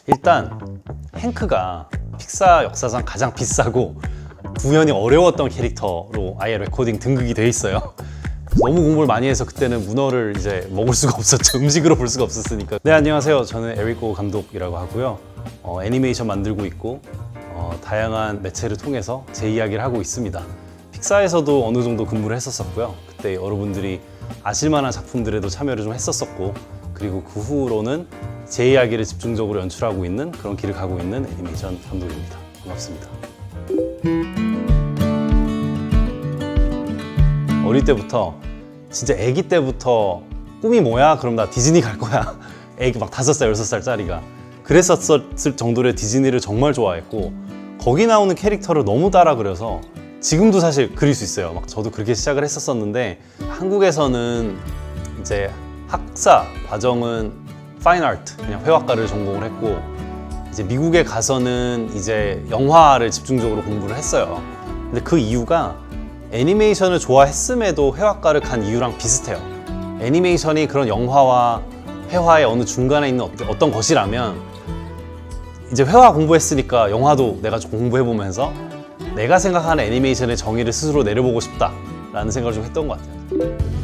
일단 행크가 픽사 역사상 가장 비싸고 구현이 어려웠던 캐릭터로 아예 레코딩 등극이 돼 있어요. 너무 공부를 많이 해서 그때는 문어를 이제 먹을 수가 없었죠. 음식으로 볼 수가 없었으니까. 네, 안녕하세요. 저는 에릭고 감독이라고 하고요. 애니메이션 만들고 있고 다양한 매체를 통해서 제 이야기를 하고 있습니다. 픽사에서도 어느 정도 근무를 했었었고요. 그때 여러분들이 아실만한 작품들에도 참여를 좀 했었었고, 그리고 그 후로는 제 이야기를 집중적으로 연출하고 있는 그런 길을 가고 있는 애니메이션 감독입니다. 반갑습니다. 어릴 때부터, 진짜 아기 때부터 꿈이 뭐야? 그럼 나 디즈니 갈 거야. 애기 막 5살, 6살짜리가. 그랬었을 정도로 디즈니를 정말 좋아했고, 거기 나오는 캐릭터를 너무 따라 그려서 지금도 사실 그릴 수 있어요. 막 저도 그렇게 시작을 했었는데, 한국에서는 이제 학사 과정은 파인 아트, 그냥 회화과를 전공을 했고, 이제 미국에 가서는 이제 영화를 집중적으로 공부를 했어요. 근데 그 이유가 애니메이션을 좋아했음에도 회화과를 간 이유랑 비슷해요. 애니메이션이 그런 영화와 회화의 어느 중간에 있는 어떤 것이라면, 이제 회화 공부했으니까 영화도 내가 좀 공부해보면서 내가 생각하는 애니메이션의 정의를 스스로 내려보고 싶다라는 생각을 좀 했던 것 같아요.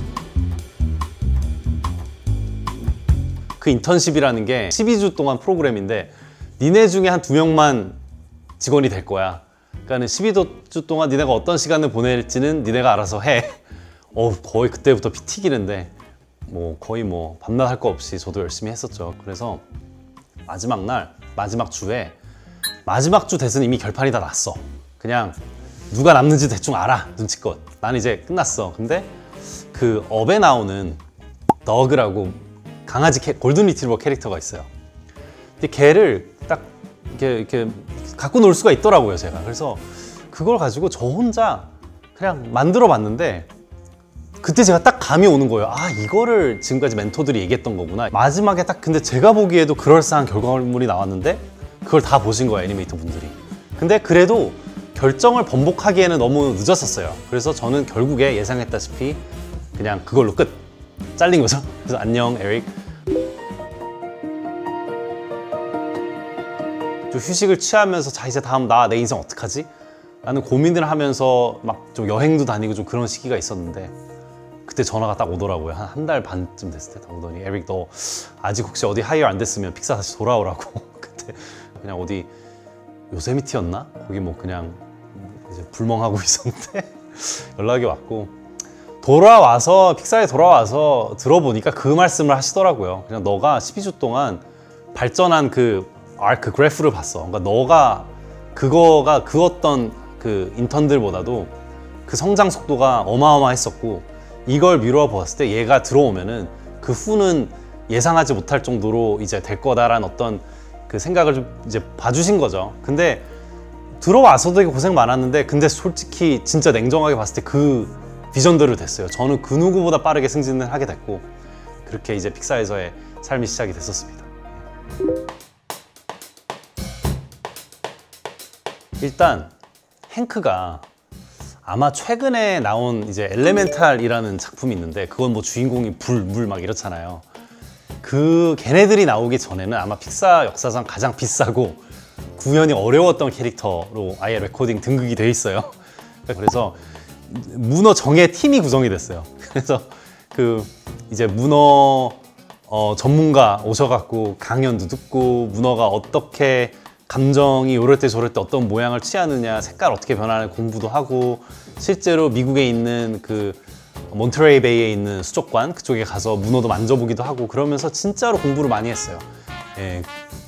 그 인턴십이라는 게 12주 동안 프로그램인데, 니네 중에 한 2명만 직원이 될 거야. 그러니까 12주 동안 니네가 어떤 시간을 보낼지는 니네가 알아서 해. 거의 그때부터 피 튀기는데, 거의 밤낮 할 거 없이 저도 열심히 했었죠. 그래서 마지막 날, 마지막 주에, 마지막 주 대선 이미 결판이 다 났어. 그냥 누가 남는지 대충 알아, 눈치껏. 난 이제 끝났어. 근데 그 업에 나오는 더그라고 강아지 골든 리트리버 캐릭터가 있어요. 근데 걔를 딱 이렇게 갖고 놀 수가 있더라고요, 제가. 그래서 그걸 가지고 저 혼자 그냥 만들어 봤는데, 그때 제가 딱 감이 오는 거예요. 아, 이거를 지금까지 멘토들이 얘기했던 거구나. 마지막에 딱, 근데 제가 보기에도 그럴싸한 결과물이 나왔는데 그걸 다 보신 거예요, 애니메이터 분들이. 근데 그래도 결정을 번복하기에는 너무 늦었었어요. 그래서 저는 결국에 예상했다시피 그냥 그걸로 끝! 잘린 거죠. 그래서 안녕, 에릭. 좀 휴식을 취하면서, 자, 이제 다음 내 인생 어떡하지? 라는 고민을 하면서 막 좀 여행도 다니고 좀 그런 시기가 있었는데, 그때 전화가 딱 오더라고요. 한 달 반쯤 됐을 때 딱 오더니, 에릭, 너 아직 혹시 어디 하이어 안 됐으면 픽사 다시 돌아오라고. 그때 그냥 어디 요세미티였나? 거기 그냥 이제 불멍하고 있었는데 연락이 왔고, 돌아와서, 픽사에 돌아와서 들어보니까 그 말씀을 하시더라고요. 그냥 너가 12주 동안 발전한 그 그래프를 봤어. 그러니까 너가 그거가 그 어떤 그 인턴들보다도 그 성장 속도가 어마어마했었고, 이걸 미루어 봤을 때 얘가 들어오면은 그 후는 예상하지 못할 정도로 이제 될 거다라는 어떤 그 생각을 좀 이제 봐주신 거죠. 근데 들어와서도 되게 고생 많았는데, 근데 솔직히 진짜 냉정하게 봤을 때 그 비전대로 됐어요. 저는 그 누구보다 빠르게 승진을 하게 됐고, 그렇게 이제 픽사에서의 삶이 시작이 됐었습니다. 일단 행크가 아마 최근에 나온 이제 엘레멘탈이라는 작품이 있는데, 그건 주인공이 물 막 이렇잖아요. 걔네들이 나오기 전에는 아마 픽사 역사상 가장 비싸고 구현이 어려웠던 캐릭터로 아예 레코딩 등극이 돼 있어요. 그래서 문어 정예 팀이 구성이 됐어요. 그래서 이제 문어 전문가 오셔갖고 강연도 듣고, 문어가 어떻게 감정이 이럴 때 저럴 때 어떤 모양을 취하느냐, 색깔 어떻게 변하는 공부도 하고, 실제로 미국에 있는 그 몬트레이 베이에 있는 수족관 그쪽에 가서 문어도 만져보기도 하고, 그러면서 진짜로 공부를 많이 했어요. 예,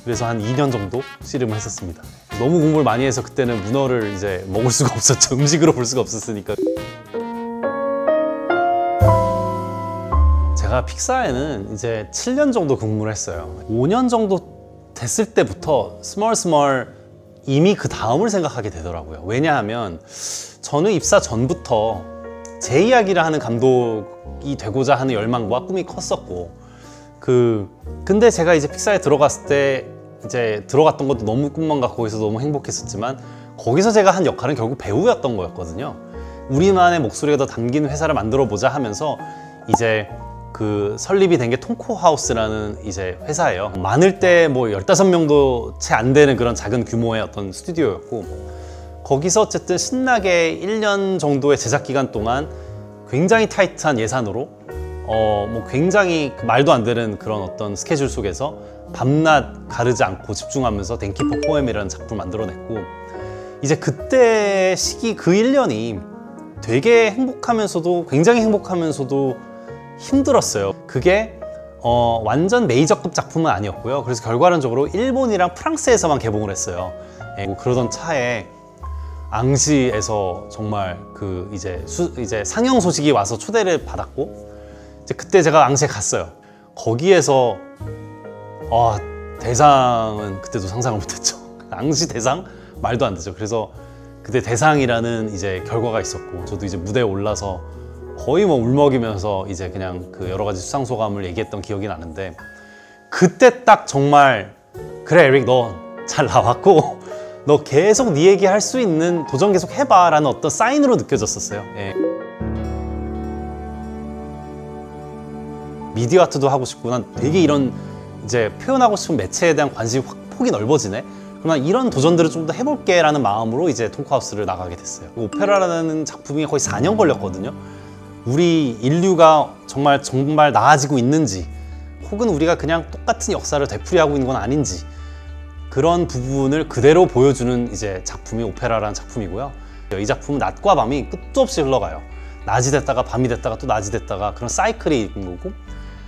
그래서 한 2년 정도 씨름을 했었습니다. 너무 공부를 많이 해서 그때는 문어를 이제 먹을 수가 없었죠. 음식으로 볼 수가 없었으니까. 제가 픽사에는 이제 7년 정도 근무를 했어요. 5년 정도 됐을 때부터 스멀 이미 그 다음을 생각하게 되더라고요. 왜냐하면 저는 입사 전부터 제 이야기를 하는 감독이 되고자 하는 열망과 꿈이 컸었고, 근데 제가 이제 픽사에 들어갔을 때, 이제 들어갔던 것도 너무 꿈만 같고 거기서 너무 행복했었지만, 거기서 제가 한 역할은 결국 배우였던 거였거든요. 우리만의 목소리가 더 담긴 회사를 만들어 보자 하면서 이제 그 설립이 된 게 톰코하우스라는 이제 회사예요. 많을 때 뭐 15명도 채 안 되는 그런 작은 규모의 어떤 스튜디오였고, 거기서 어쨌든 신나게 1년 정도의 제작 기간 동안 굉장히 타이트한 예산으로 뭐 굉장히 말도 안 되는 그런 어떤 스케줄 속에서 밤낮 가르지 않고 집중하면서 덴키포 포엠이라는 작품을 만들어냈고, 이제 그때 시기 그 1년이 되게 행복하면서도 굉장히 행복하면서도 힘들었어요. 그게 완전 메이저급 작품은 아니었고요. 그래서 결과론적으로 일본이랑 프랑스에서만 개봉을 했어요. 뭐 그러던 차에 앙시에서 정말 그 이제 상영 소식이 와서 초대를 받았고, 이제 그때 제가 앙시에 갔어요. 거기에서 대상은 그때도 상상을 못했죠. 앙시 대상 말도 안 되죠. 그래서 그때 대상이라는 이제 결과가 있었고, 저도 이제 무대에 올라서 거의 뭐 울먹이면서 이제 그냥 그 여러 가지 수상 소감을 얘기했던 기억이 나는데, 그때 딱 정말 그래 에릭 너 잘 나왔고 너 계속 네 얘기 할 수 있는 도전 계속 해봐 라는 어떤 사인으로 느껴졌었어요. 예. 미디어 아트도 하고 싶고, 난 되게 이런 이제 표현하고 싶은 매체에 대한 관심이 확 폭이 넓어지네. 그럼 난 이런 도전들을 좀 더 해볼게 라는 마음으로 이제 톰코하우스를 나가게 됐어요. 오페라라는 작품이 거의 4년 걸렸거든요. 우리 인류가 정말 나아지고 있는지, 혹은 우리가 그냥 똑같은 역사를 되풀이하고 있는 건 아닌지, 그런 부분을 그대로 보여주는 이제 작품이 오페라라는 작품이고요. 이 작품은 낮과 밤이 끝도 없이 흘러가요. 낮이 됐다가 밤이 됐다가 또 낮이 됐다가 그런 사이클이 있는 거고,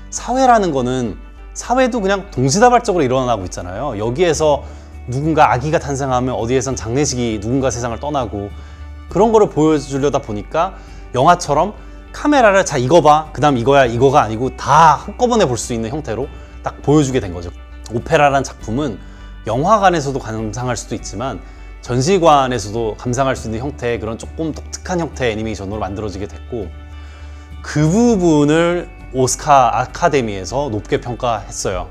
사회라는 거는 사회도 그냥 동시다발적으로 일어나고 있잖아요. 여기에서 누군가 아기가 탄생하면 어디에선 장례식이 누군가 세상을 떠나고, 그런 거를 보여주려다 보니까 영화처럼 카메라를 자 이거 봐, 그 다음 이거야 이거가 아니고 다 한꺼번에 볼 수 있는 형태로 딱 보여주게 된 거죠. 오페라라는 작품은 영화관에서도 감상할 수도 있지만 전시관에서도 감상할 수 있는 형태의 그런 조금 독특한 형태의 애니메이션으로 만들어지게 됐고, 그 부분을 오스카 아카데미에서 높게 평가했어요.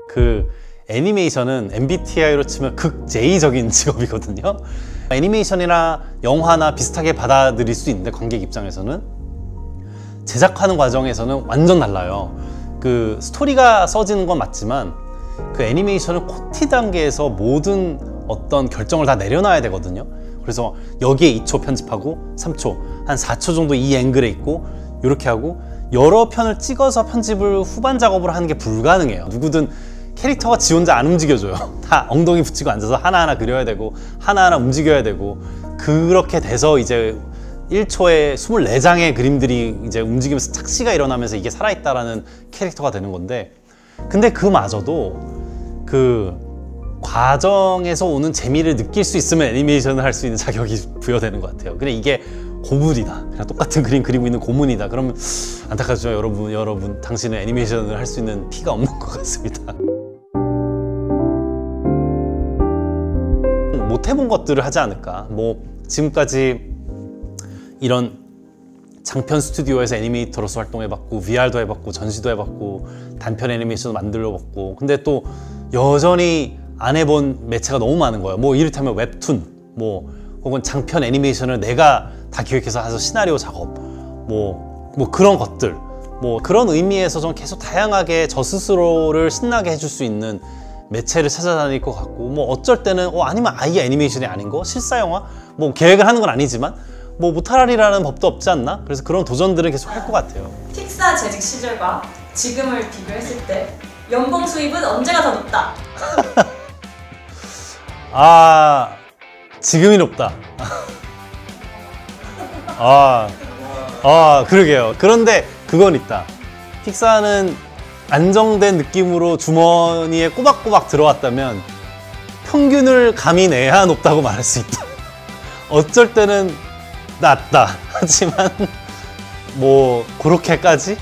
그 애니메이션은 MBTI로 치면 극-J적인 직업이거든요. 애니메이션이나 영화나 비슷하게 받아들일 수 있는데, 관객 입장에서는 제작하는 과정에서는 완전 달라요. 그 스토리가 써지는 건 맞지만 그 애니메이션을 코티 단계에서 모든 어떤 결정을 다 내려놔야 되거든요. 그래서 여기에 2초 편집하고 3초, 한 4초 정도 이 앵글에 있고 이렇게 하고 여러 편을 찍어서 편집을 후반 작업을 하는 게 불가능해요. 누구든 캐릭터가 지 혼자 안 움직여줘요. 다 엉덩이 붙이고 앉아서 하나하나 그려야 되고 하나하나 움직여야 되고, 그렇게 돼서 이제 1초에 24장의 그림들이 이제 움직이면서 착시가 일어나면서 이게 살아있다라는 캐릭터가 되는 건데, 근데 그마저도 그 과정에서 오는 재미를 느낄 수 있으면 애니메이션을 할 수 있는 자격이 부여되는 것 같아요. 근데 이게 고문이다, 그냥 똑같은 그림 그리고 있는 고문이다, 그러면 안타깝죠. 여러분 당신은 애니메이션을 할 수 있는 피가 없는 것 같습니다. 못 해본 것들을 하지 않을까. 뭐 지금까지 이런 장편 스튜디오에서 애니메이터로서 활동해봤고, VR도 해봤고, 전시도 해봤고, 단편 애니메이션도 만들어봤고, 근데 또 여전히 안 해본 매체가 너무 많은 거예요. 뭐 이를테면 웹툰, 뭐 혹은 장편 애니메이션을 내가 다 기획해서 해서 시나리오 작업, 뭐 그런 것들, 뭐 그런 의미에서 좀 계속 다양하게 저 스스로를 신나게 해줄 수 있는 매체를 찾아다닐 것 같고, 뭐 어쩔 때는 아니면 아예 애니메이션이 아닌 거, 실사 영화, 뭐 계획을 하는 건 아니지만 뭐 무탈하리라는 법도 없지 않나? 그래서 그런 도전들은 계속 할 것 같아요. 픽사 재직 시절과 지금을 비교했을 때 연봉 수입은 언제가 더 높다? 지금이 높다. 그러게요. 그런데 그건 있다. 픽사는 안정된 느낌으로 주머니에 꼬박꼬박 들어왔다면 평균을 감히 내야 높다고 말할 수 있다. 어쩔 때는 낮다. 하지만 뭐 그렇게까지?